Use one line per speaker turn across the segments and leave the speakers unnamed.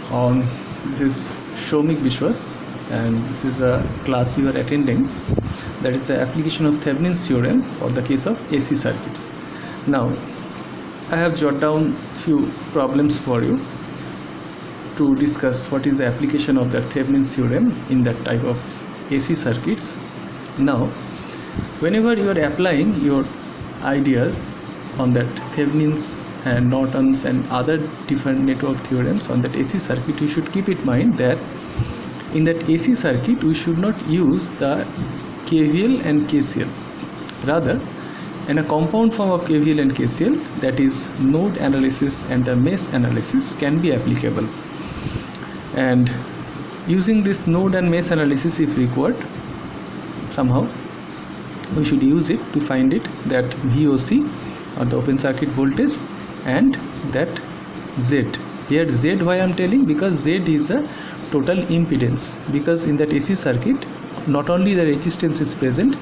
This is Shomik Bishwas, and this is a class you are attending, that is the application of Thevnin's theorem for the case of AC circuits. Now I have jotted down few problems for you to discuss what is the application of that Thevnin's theorem in that type of AC circuits. Now whenever you are applying your ideas on that Thevnin's and Norton's and other different network theorems on that AC circuit, you should keep in mind that in that AC circuit we should not use the KVL and KCL. Rather, in a compound form of KVL and KCL, that is node analysis and the mesh analysis, can be applicable. And using this node and mesh analysis, if required, somehow we should use it to find it that VOC or the open circuit voltage and that Z. Here Z, why I am telling, because Z is a total impedance, because in that AC circuit not only the resistance is present,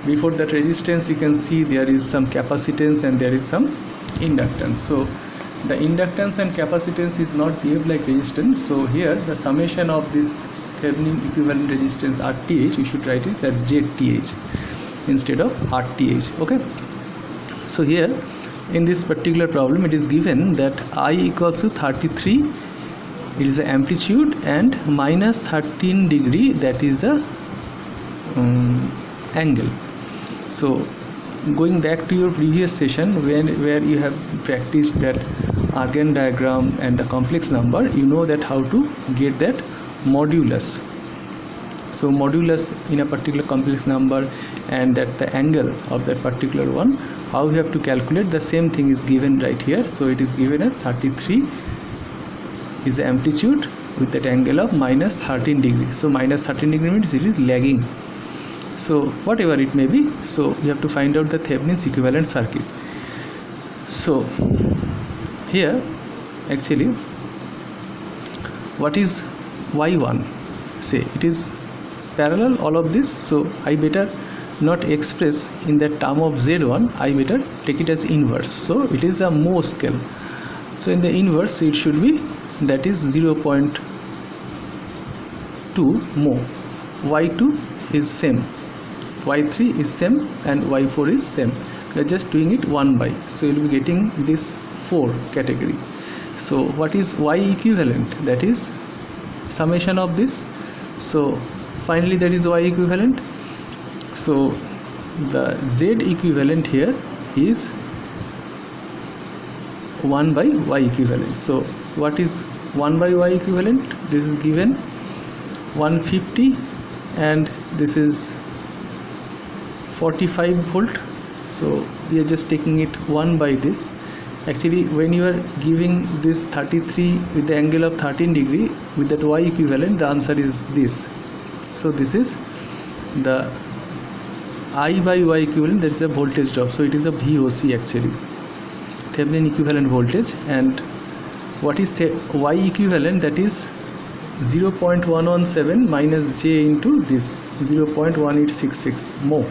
before that resistance you can see there is some capacitance and there is some inductance. So the inductance and capacitance is not behaved like resistance, so here the summation of this Thevenin equivalent resistance RTH, you should write it as ZTH instead of RTH. Okay, so here in this particular problem it is given that I equals to 33, it is the amplitude, and minus 13 degree, that is the angle. So going back to your previous session where you have practiced that Argand diagram and the complex number, you know that how to get that modulus. So modulus in a particular complex number and that the angle of that particular one, how you have to calculate, the same thing is given right here. So it is given as 33 is the amplitude with that angle of minus 13 degrees. So minus 13 degree means it is lagging. So whatever it may be, so you have to find out the Thevenin's equivalent circuit. So here actually what is Y1? Say it is parallel all of this, so I better not express in that term of Z1, I better take it as inverse. So it is a mho scale, so in the inverse it should be, that is 0.2 mho. Y2 is same, Y3 is same, and Y4 is same. We are just doing it 1 by, so you will be getting this 4 category. So what is Y equivalent? That is summation of this. So finally that is Y equivalent. So the Z equivalent here is 1 by Y equivalent. So what is 1 by Y equivalent? This is given 150 and this is 45 volt. So we are just taking it 1 by this. Actually when you are giving this 33 with the angle of 13 degree with that Y equivalent, the answer is this. So this is the I by Y equivalent, that is a voltage drop. So it is a VOC actually, Thevenin equivalent voltage. And what is the Y equivalent? That is 0.117 minus J into this 0.1866 mho.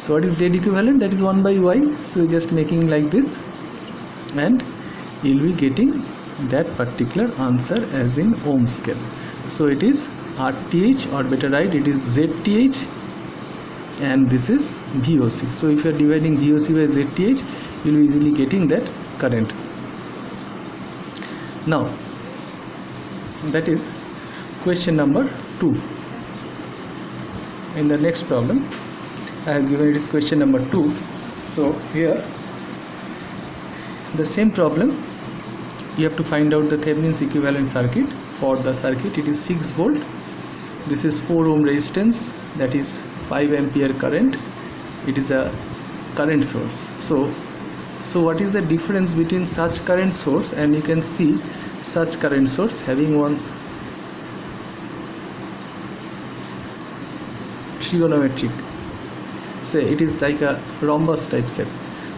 So what is Z equivalent? That is 1 by Y. So you're just making like this and you'll be getting that particular answer as in ohm scale. So it is RTH, or better write it is ZTH, and this is VOC. So if you are dividing VOC by ZTH, you will be easily getting that current. Now that is question number 2. In the next problem I have given it is question number 2. So here the same problem, you have to find out the Thevenin's equivalent circuit. For the circuit it is 6 volt, this is 4 ohm resistance, that is 5 ampere current, it is a current source. So what is the difference between such current source, and you can see such current source having one trigonometric, say it is like a rhombus type shape.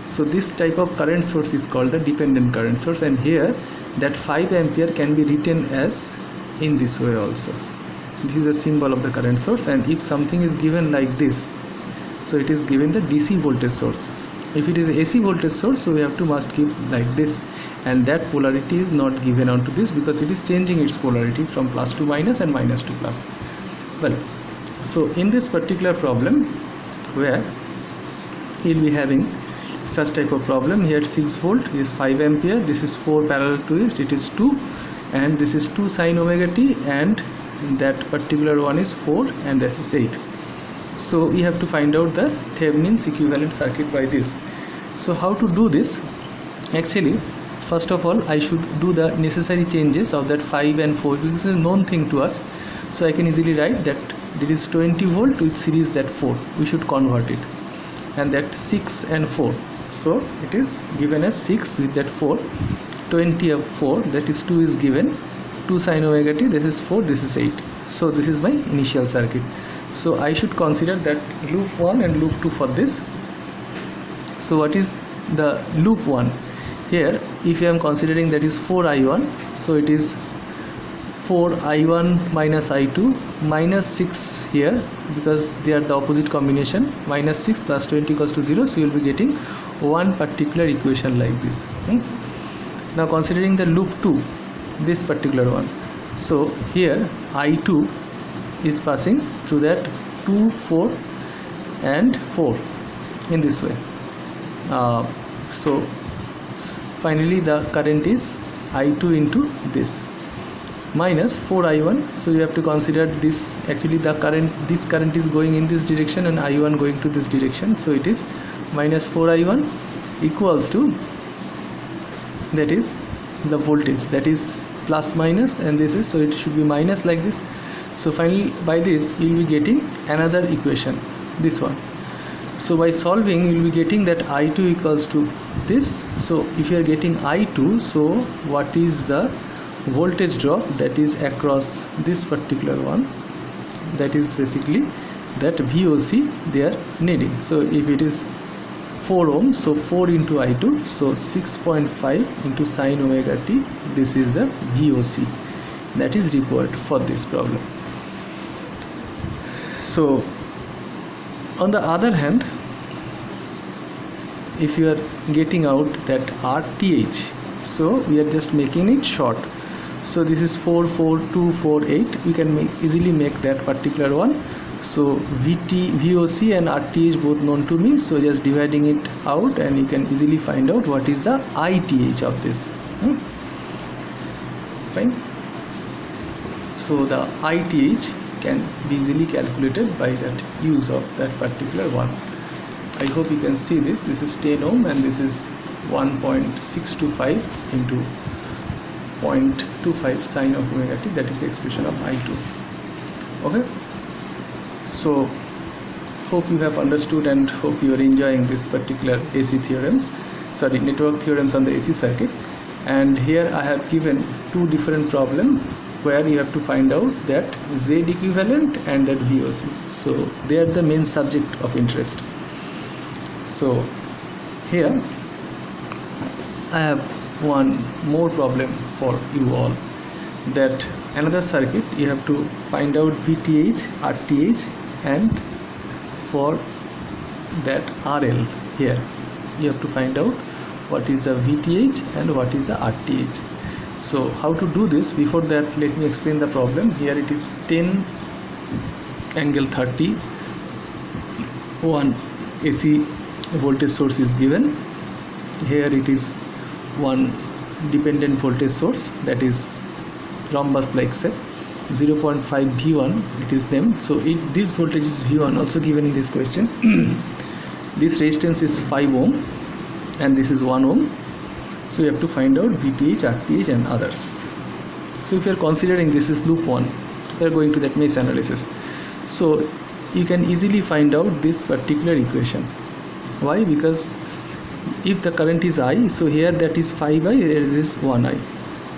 So this type of current source is called the dependent current source, and here that 5 ampere can be written as in this way also. This is a symbol of the current source, and if something is given like this, so it is given the DC voltage source. If it is AC voltage source, so we have to must keep like this, and that polarity is not given onto this because it is changing its polarity from plus to minus and minus to plus. Well, so in this particular problem, where you'll be having such type of problem, here 6 volt is 5 ampere, this is 4 parallel to it is 2, and this is 2 sin omega t, and that particular one is 4, and this is 8. So we have to find out the Thevenin's equivalent circuit by this. So how to do this? Actually, first of all, I should do the necessary changes of that 5 and 4, because it's a known thing to us. So I can easily write that there is 20 volt with series that 4, we should convert it, and that 6 and 4, so it is given as 6 with that 4, 20 of 4, that is 2 is given, 2 sin omega t, this is 4, this is 8. So this is my initial circuit. So I should consider that loop 1 and loop 2 for this. So what is the loop 1? Here if I am considering that is 4i1, so it is 4i1 minus i2 minus 6 here, because they are the opposite combination, minus 6 plus 20 equals to 0, so you will be getting one particular equation like this. Now considering the loop 2, this particular one, so here i2 is passing through that 2, 4 and 4 in this way. So finally the current is i2 into this minus 4i1, so you have to consider this, actually the current, this current is going in this direction and i1 going to this direction, so it is minus 4i1 equals to, that is the voltage, that is plus minus, and this is, so it should be minus like this. So finally by this you will be getting another equation, this one. So by solving you will be getting that i2 equals to this. So if you are getting i2, so what is the voltage drop that is across this particular one, that is basically that VOC they are needing. So if it is 4 ohms, so 4 into i2, so 6.5 into sin omega t, this is the VOC that is required for this problem. So on the other hand, if you are getting out that RTH, so we are just making it short. So this is 4, 4, 2, 4, 8, we can easily make that particular one. So VOC and RTH both known to me, so just dividing it out and you can easily find out what is the ITH of this. Fine. So the ITH can be easily calculated by that use of that particular one. I hope you can see this. This is 10 ohm and this is 1.625 into 0.25 sin of omega t, that is the expression of I2. Okay. So hope you have understood and hope you are enjoying this particular AC theorems, sorry, network theorems on the AC circuit. And here I have given two different problems where you have to find out that Z equivalent and that VOC. So they are the main subject of interest. So here I have one more problem for you all, that another circuit you have to find out VTH, RTH, and for that RL here you have to find out what is the VTH and what is the RTH. So how to do this? Before that, let me explain the problem. Here it is 10 angle 30, one AC voltage source is given. Here it is one dependent voltage source, that is rhombus like shape, 0.5 V1 it is named. So this voltage is V1 also given in this question. This resistance is 5 ohm and this is 1 ohm. So you have to find out VTH, RTH and others. So if you are considering this is loop 1, you are going to that mesh analysis. So you can easily find out this particular equation. Why? Because if the current is I, so here that is 5I, here it is 1I.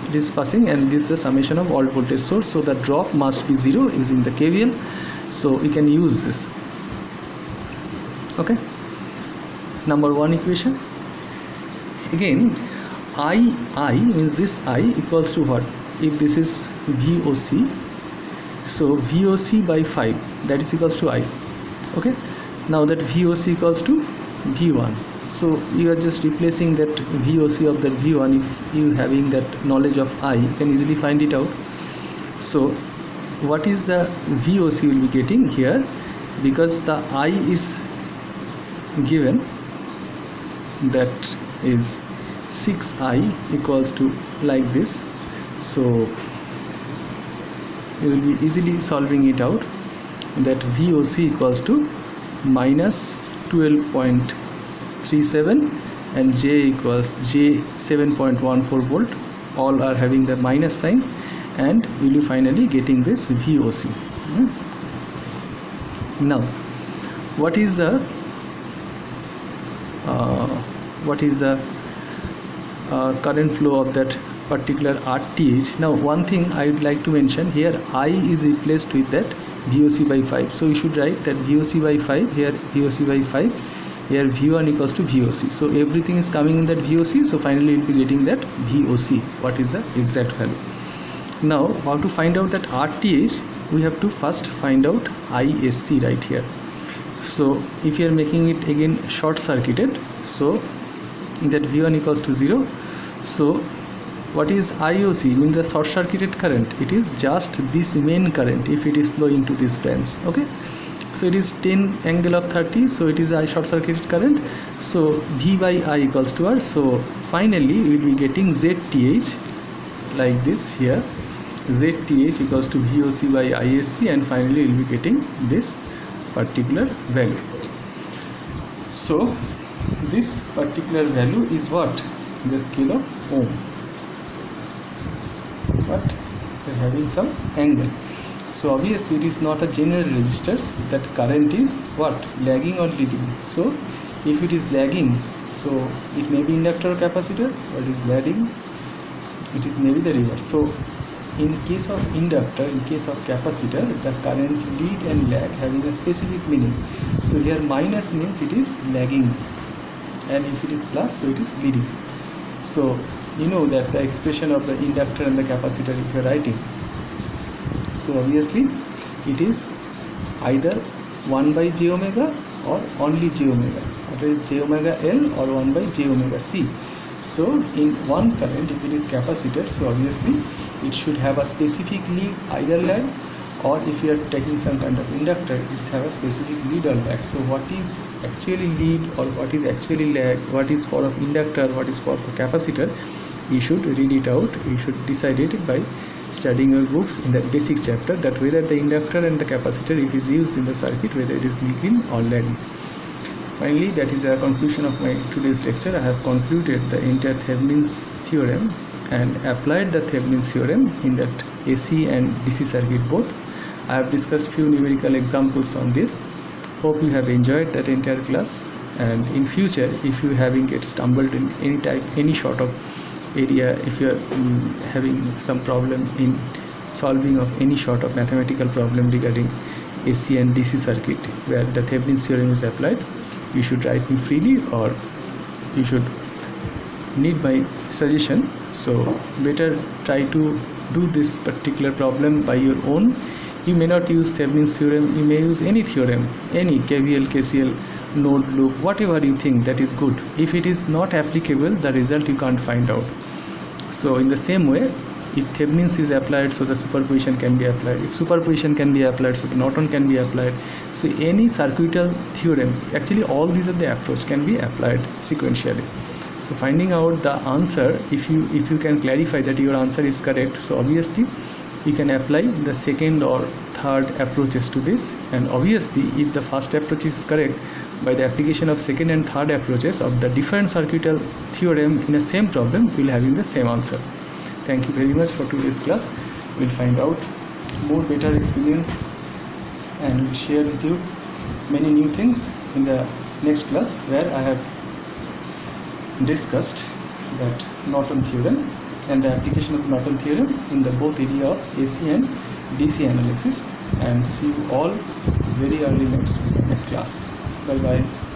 It is passing and this is the summation of all voltage source. So the drop must be 0 using the KVL. So we can use this. Okay. Number 1 equation. Again, I means this I equals to what? If this is VOC, so VOC by 5, that is equals to I. Okay. Now that VOC equals to V1, So you are just replacing that VOC of that V1. If you having that knowledge of I, you can easily find it out. So what is the VOC you will be getting here? Because the I is given, that is 6I equals to like this. So you will be easily solving it out, that VOC equals to minus 12.37 and J equals J 7.14 volt. All are having the minus sign, and you will be finally getting this VOC. Now what is the current flow of that particular RTH? Now one thing I would like to mention here, I is replaced with that VOC by 5. So you should write that VOC by 5, here VOC by 5, here V1 equals to VOC. So everything is coming in that VOC. So finally you will be getting that VOC, what is the exact value. Now how to find out that RTH? We have to first find out ISC right here. So if you are making it again short circuited, so that V1 equals to 0. So what is IOC? Means the short circuited current. It is just this main current if it is flowing to this branch. Okay, so it is 10 angle of 30, so it is I short circuited current. So V by I equals to R. So finally we will be getting ZTH like this here. ZTH equals to VOC by ISC, and finally we will be getting this particular value. So this particular value is what? The scale of ohm, but we are having some angle. So obviously it is not a general resistor, that current is what? Lagging or leading. So if it is lagging, so it may be inductor or capacitor, or it is lagging, it is maybe the reverse. So in case of inductor, in case of capacitor, the current lead and lag having a specific meaning. So here minus means it is lagging, and if it is plus, so it is leading. So you know that the expression of the inductor and the capacitor if you are writing, so obviously it is either 1 by j omega or only j omega, that is j omega L or 1 by j omega C. So in one current, if it is capacitor, so obviously it should have a specific lead, either lag, or if you are taking some kind of inductor, it have a specific lead or lag. So what is actually lead or what is actually lag, what is for inductor, what is for capacitor, you should read it out. You should decide it by studying your books in that basic chapter, that whether the inductor and the capacitor, it is used in the circuit, whether it is leading or lagging. Finally, that is a conclusion of my today's lecture. I have concluded the entire Thevnin's theorem and applied the Thevnin's theorem in that AC and DC circuit both. I have discussed few numerical examples on this. Hope you have enjoyed that entire class, and in future if you having get stumbled in any sort of area, if you are having some problem in solving of any sort of mathematical problem regarding AC and DC circuit where the Thevnin's theorem is applied, you should write me freely, or you should need my suggestion. So better try to do this particular problem by your own. You may not use Thevnin's theorem, you may use any theorem, any KVL, KCL, node loop, whatever you think that is good. If it is not applicable, the result you can't find out. So in the same way, if Thevnin's is applied, so the superposition can be applied. If superposition can be applied, so the Norton can be applied. So any circuital theorem, actually all these are the approach, can be applied sequentially. So finding out the answer, if you can clarify that your answer is correct, so obviously you can apply the second or third approaches to this, and obviously if the first approach is correct, by the application of second and third approaches of the different circuital theorem in the same problem, you will having the same answer. Thank you very much for today's class. We will find out more better experience and will share with you many new things in the next class, where I have discussed that Norton theorem and the application of Norton theorem in the both area of AC and DC analysis. And see you all very early next class. Bye bye.